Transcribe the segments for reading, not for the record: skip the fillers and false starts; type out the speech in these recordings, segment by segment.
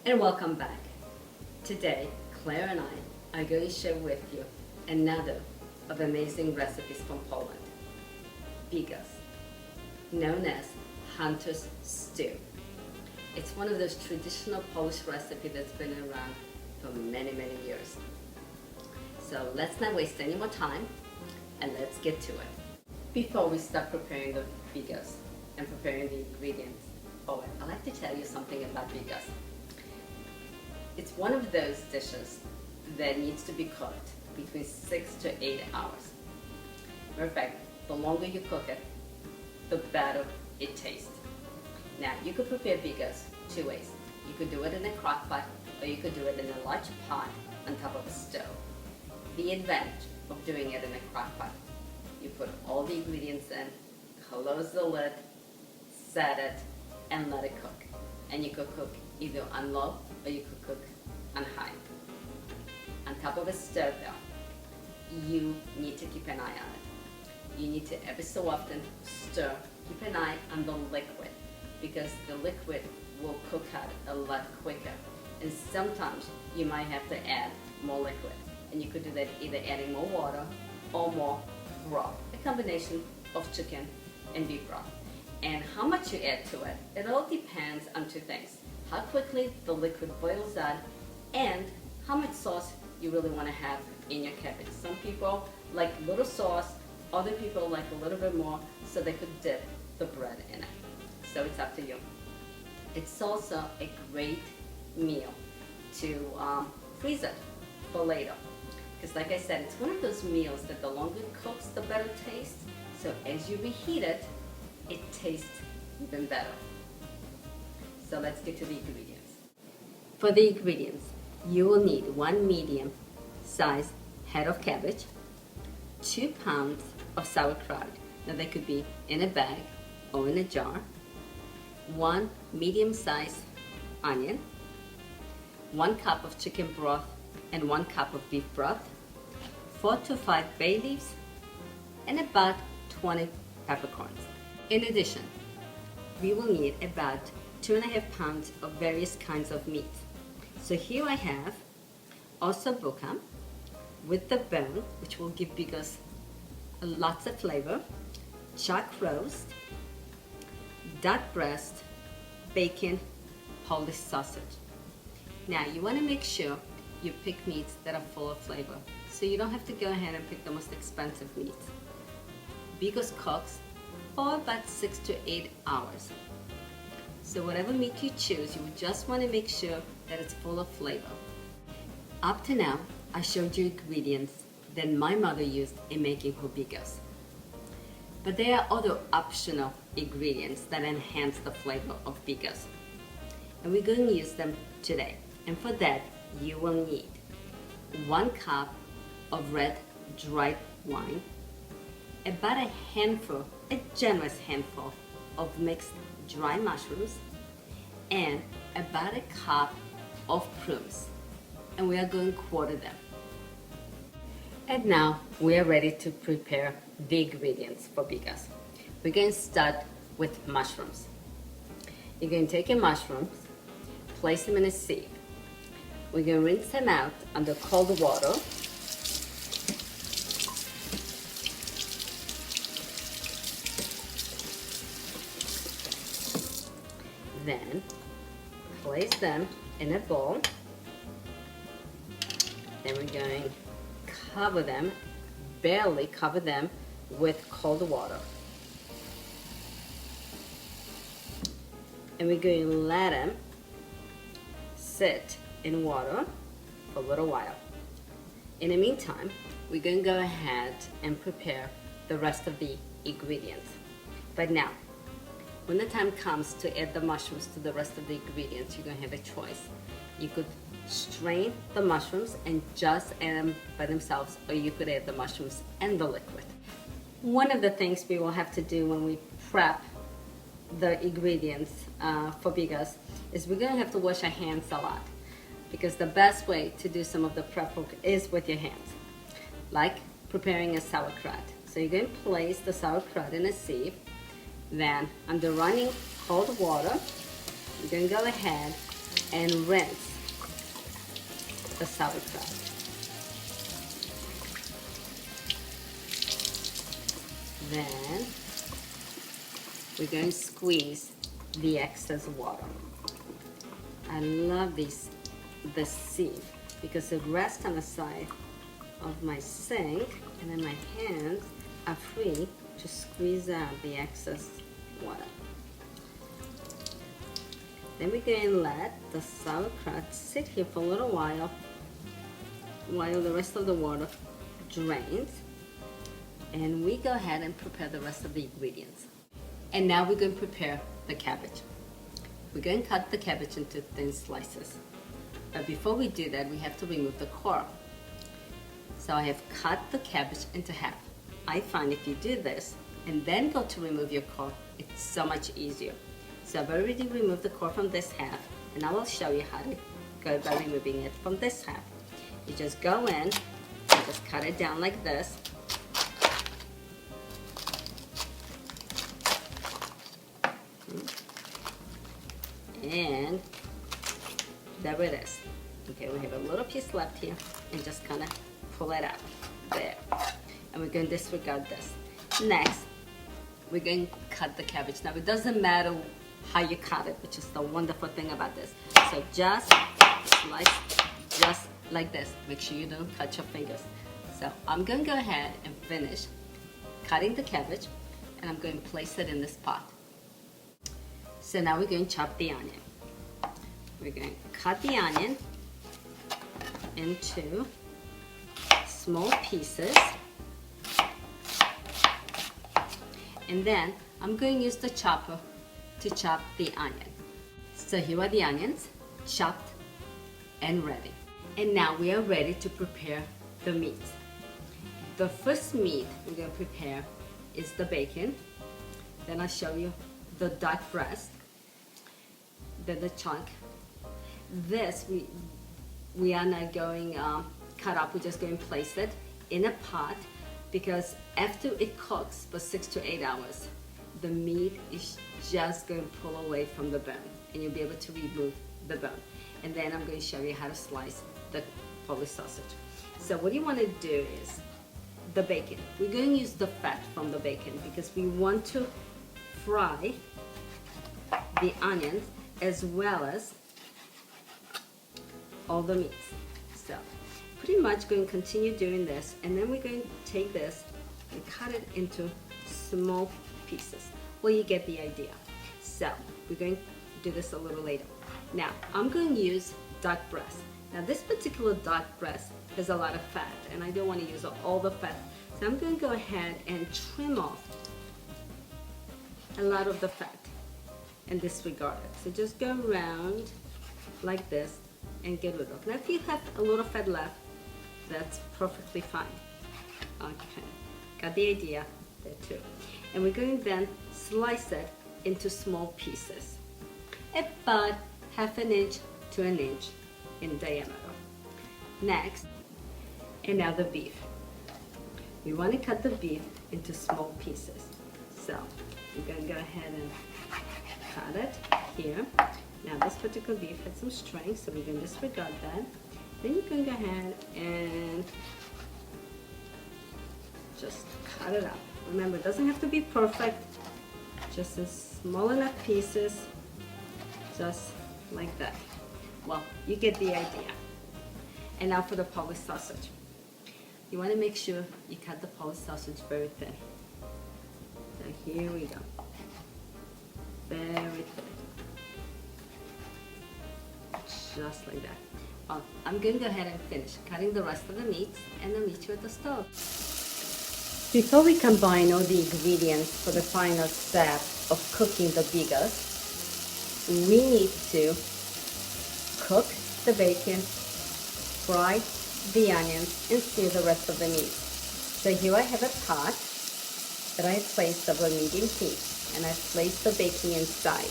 And welcome back. Today, Claire and I are going to share with you another of amazing recipes from Poland, Bigos, known as hunter's stew. It's one of those traditional Polish recipes that's been around for many, many years. So let's not waste any more time and let's get to it. Before we start preparing the Bigos and preparing the ingredients for it, I'd like to tell you something about Bigos. It's one of those dishes that needs to be cooked between 6 to 8 hours. Matter of fact, the longer you cook it, the better it tastes. Now, you could prepare Bigos two ways. You could do it in a crock pot, or you could do it in a large pot on top of a stove. The advantage of doing it in a crock pot, you put all the ingredients in, close the lid, set it, and let it cook. And you could cook either on low or you could cook on high. On top of a stove though, you need to keep an eye on it. You need to every so often stir, keep an eye on the liquid because the liquid will cook out a lot quicker. And sometimes you might have to add more liquid. And you could do that either adding more water or more broth, a combination of chicken and beef broth. And how much you add to it, it all depends on two things. How quickly the liquid boils out and how much sauce you really want to have in your cabbage. Some people like little sauce, other people like a little bit more so they could dip the bread in it. So it's up to you. It's also a great meal to freeze it for later. Because like I said, it's one of those meals that the longer it cooks, the better it tastes. So as you reheat it, it tastes even better. So let's get to the ingredients. For the ingredients, you will need 1 medium-sized head of cabbage, 2 pounds of sauerkraut. Now they could be in a bag or in a jar, 1 medium-sized onion, 1 cup of chicken broth and 1 cup of beef broth, 4 to 5 bay leaves, and about 20 peppercorns. In addition, we will need about 2.5 pounds of various kinds of meat. So here I have ossobuco with the bone, which will give Bigos lots of flavor, chuck roast, duck breast, bacon, Polish sausage. Now you want to make sure you pick meats that are full of flavor, so you don't have to go ahead and pick the most expensive meats. Bigos cooks for about 6 to 8 hours. So whatever meat you choose, you just want to make sure that it's full of flavor. Up to now, I showed you ingredients that my mother used in making her Bigos. But there are other optional ingredients that enhance the flavor of Bigos. And we're going to use them today. And for that, you will need 1 cup of red dried wine, about a handful, a generous handful of mixed dry mushrooms, and about a cup of prunes. And we are going to quarter them. And now we are ready to prepare the ingredients for Bigos. We're going to start with mushrooms. You're going to take your mushrooms, place them in a sieve. We're going to rinse them out under cold water. Then place them in a bowl. Then we're going to cover them, barely cover them with cold water. And we're going to let them sit in water for a little while. In the meantime, we're going to go ahead and prepare the rest of the ingredients. But now, when the time comes to add the mushrooms to the rest of the ingredients, you're going to have a choice. You could strain the mushrooms and just add them by themselves, or you could add the mushrooms and the liquid. One of the things we will have to do when we prep the ingredients for Bigos is we're going to have to wash our hands a lot, because the best way to do some of the prep work is with your hands, like preparing a sauerkraut. So you're going to place the sauerkraut in a sieve. Then under running cold water, you're going to go ahead and rinse the sauerkraut. Then we're going to squeeze the excess water. I love this sieve because it rests on the side of my sink, and then my hands are free to squeeze out the excess water. Then we're going to let the sauerkraut sit here for a little while the rest of the water drains. And we go ahead and prepare the rest of the ingredients. And now we're going to prepare the cabbage. We're going to cut the cabbage into thin slices. But before we do that, we have to remove the core. So I have cut the cabbage into half. I find if you do this and then go to remove your core, it's so much easier. So I've already removed the core from this half, and I will show you how to go by removing it from this half. You just go in and just cut it down like this. And there it is. Okay, we have a little piece left here, and just kind of pull it out there. And we're going to disregard this. Next, we're going to cut the cabbage. Now, it doesn't matter how you cut it, which is the wonderful thing about this. So just slice just like this. Make sure you don't cut your fingers. So I'm going to go ahead and finish cutting the cabbage, and I'm going to place it in this pot. So now we're going to chop the onion. We're going to cut the onion into small pieces. And then I'm going to use the chopper to chop the onion. So here are the onions, chopped and ready. And now we are ready to prepare the meat. The first meat we're going to prepare is the bacon. Then I'll show you the duck breast, then the chunk. This we are not going cut up. We're just going to place it in a pot, because after it cooks for 6 to 8 hours, the meat is just going to pull away from the bone, and you'll be able to remove the bone. And then I'm going to show you how to slice the Polish sausage. So what you want to do is the bacon. We're going to use the fat from the bacon because we want to fry the onions as well as all the meats. So pretty much going to continue doing this, and then we're going to take this and cut it into small pieces. Well, you get the idea. So we're going to do this a little later. Now I'm going to use duck breast. Now this particular duck breast has a lot of fat, and I don't want to use all the fat. So I'm going to go ahead and trim off a lot of the fat and disregard it. So just go around like this and get rid of. Now if you have a little fat left, that's perfectly fine. Okay, got the idea there too. And we're going to then slice it into small pieces, about 1/2 inch to 1 inch in diameter. Next, and now the beef. We want to cut the beef into small pieces. So we're going to go ahead and cut it here. Now this particular beef had some strings, so we're going to disregard that. Then you can go ahead and just cut it up. Remember, it doesn't have to be perfect, just in small enough pieces, just like that. Well, you get the idea. And now for the Polish sausage. You want to make sure you cut the Polish sausage very thin. So here we go. Very thin. Just like that. Well, I'm going to go ahead and finish cutting the rest of the meats, and I'll meet you at the stove. Before we combine all the ingredients for the final step of cooking the bigos, we need to cook the bacon, fry the onions, and sear the rest of the meat. So here I have a pot that I placed over medium heat, and I've placed the bacon inside.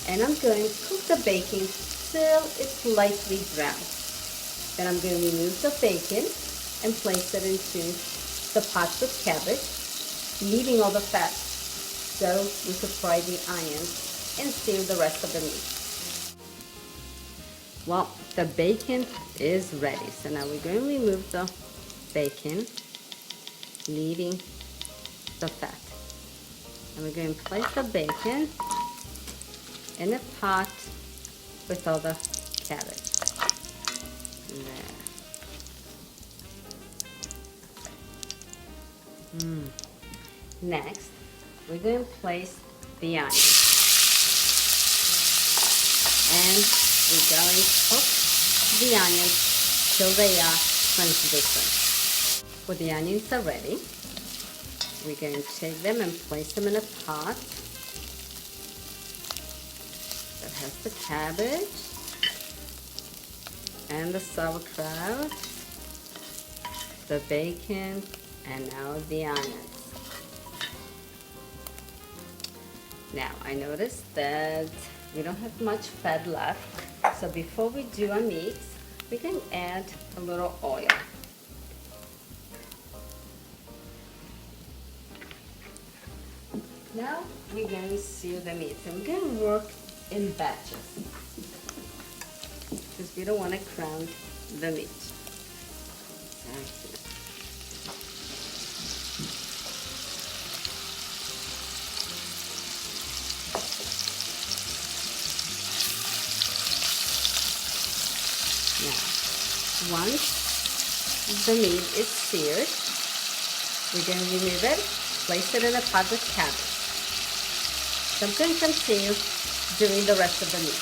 And I'm going to cook the bacon till it's lightly brown. Then I'm going to remove the bacon and place it into the pot with cabbage, leaving all the fat so we could fry the onions and sear the rest of the meat. Well, the bacon is ready. So now we're going to remove the bacon, leaving the fat. And we're going to place the bacon in a pot with all the cabbage. There. Next, we're going to place the onions. And we're going to cook the onions till they are translucent. When the onions are ready, we're going to take them and place them in a pot that has the cabbage and the sauerkraut, the bacon, and now the onions. Now, I noticed that we don't have much fat left, so before we do our meats, we can add a little oil. Now we're going to sear the meats, and we're going to work in batches because we don't want to crown the meat. Now, once the meat is seared, we're going to remove it, place it in a pot with cabbage. So I'm going to continue doing the rest of the meat.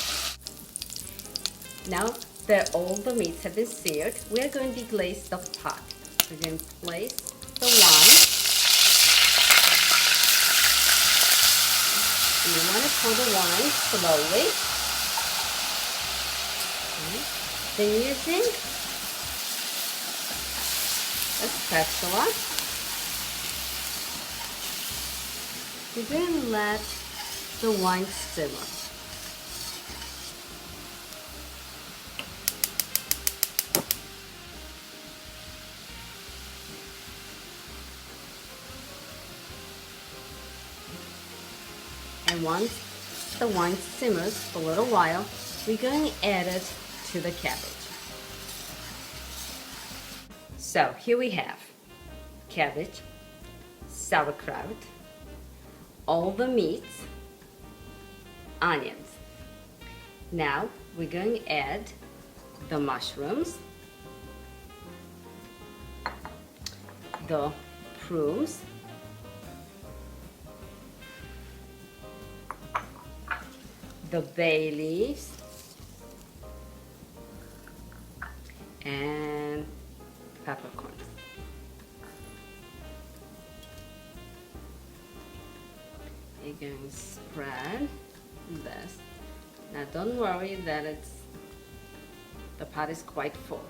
Now that all the meats have been seared, we are going to deglaze the pot. We're going to place the wine. And you want to pour the wine slowly. Then using a spatula, we're going to let the wine simmer. And once the wine simmers for a little while, we're going to add it to the cabbage. So here we have cabbage, sauerkraut, all the meats, onions. Now we're going to add the mushrooms, the prunes, the bay leaves, and peppercorns. You're going to spread this. Now don't worry that the pot is quite full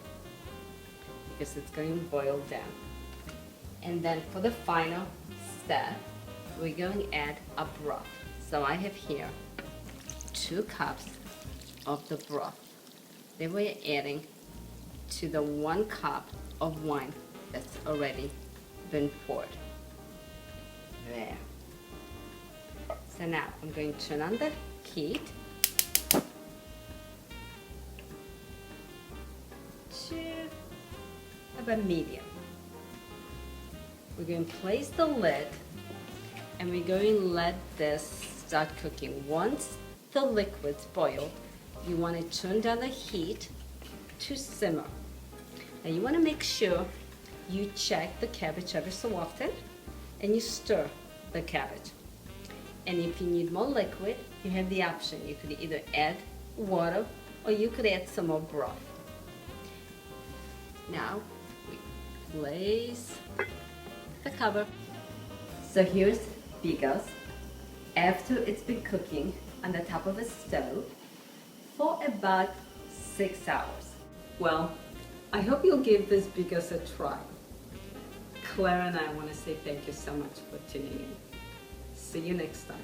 because it's going to boil down. And then for the final step, we're going to add a broth. So I have here 2 cups of the broth that we're adding to the 1 cup of wine that's already been poured. There. So now I'm going to turn on the heat to about medium. We're going to place the lid and we're going to let this start cooking. Once the liquids boil, you want to turn down the heat to simmer. Now you want to make sure you check the cabbage every so often and you stir the cabbage. And if you need more liquid, you have the option. You could either add water or you could add some more broth. Now we place the cover. So here's Bigos after it's been cooking on the top of a stove for about 6 hours. Well, I hope you'll give this Bigos a try. Claire and I want to say thank you so much for tuning in. See you next time.